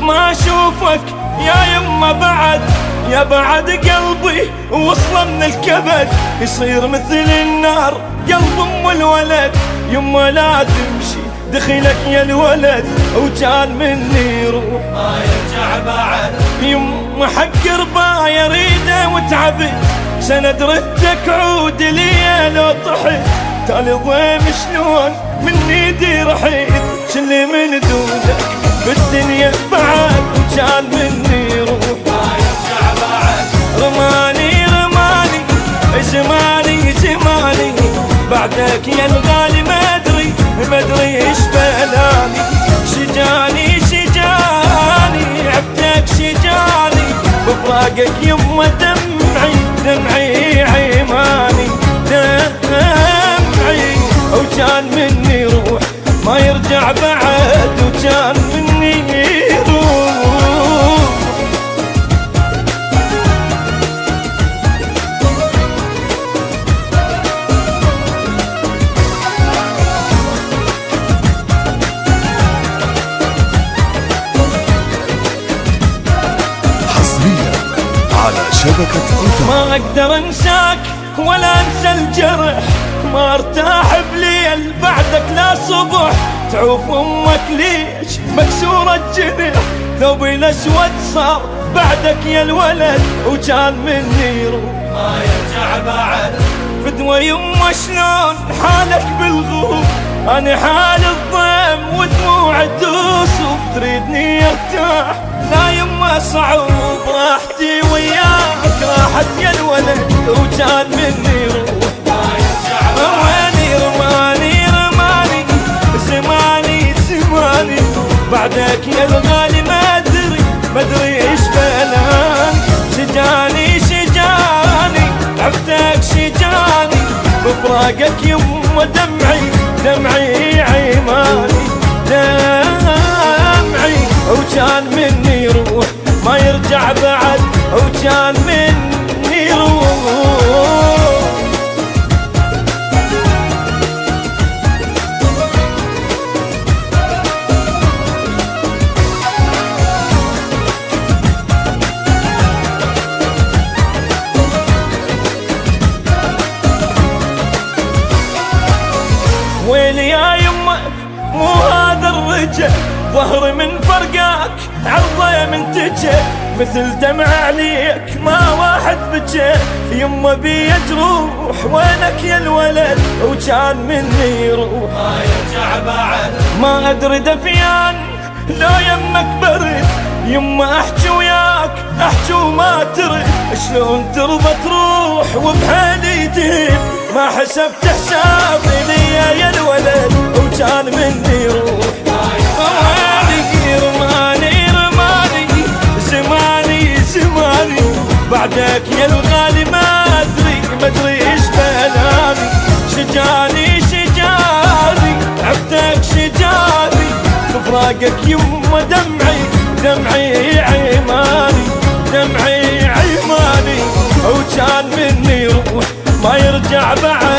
ما اشوفك يا يما بعد، يا بعد قلبي وصله من الكبد، يصير مثل النار قلب ام الولد. يما لا تمشي دخلك يا الولد، وكان مني روح ما يرجع بعد. يما حق ربا يريده وتعبت، سند ردك عود لي لو طحت. تالي ضيم شلون من ايدي رحيت، شلي من دونك بالدنيا بعد، وكان مني روح ما يرجع بعد. رماني رماني زماني زماني، بعدك يا الغالي ما ادري ايش بلاني. شجاني شجاني عبدك شجاني، بفراقك يما دمعي دمعي عيماني دمعي، وكان مني روح ما يرجع بعد، وكان مني روح. حصريا على شبكة أوتار. ما اقدر انساك ولا انسى الجرح، ما ارتاح بليل بعدك لا صبح. تعوف امك ليش مكسورة الجنح، ثوبي الاسود صار بعدك يا الولد، وكان مني روح ما يرجع بعد. فدوى يما شلون حالك بالغروب، انا حال الضيم ودموع توصف. تريدني ارتاح لا يما صعوب، راحتي وياك راحت يا الولد، وكان مني روح ما يرجع بعد. رماني رماني زماني زماني، بعدك يا الغالي ما ادري ايش بلاني. شجاني شجاني عبدك شجاني، بفراقك يما دمعي دمعي عيماني دمعي، وكان مني روح ما يرجع بعد، وكان مني روح. ويلي يا يما مو هذا الرجل، ظهري من فرقاك عرضه من تجه، مثل دمع عليك ما واحد بجه. يما بي جروح وينك يا الولد، وكان مني روح ما يرجع بعد. ما ادري دفيان لو يمك برد. يما احكي وياك احكي وما ترد، شلون ترضى تروح وبحالي تهب. ما حسبت حسابي ليا يا الولد، وكان مني روح رماني رماني زماني زماني، بعدك يا الغالي ما ادري ايش بلاني. شجاني شجاني عبدك شجاني، بفراقك يما دمعي دمعي عيماني دمعي عيماني، وكان مني روح ما يرجع بعد.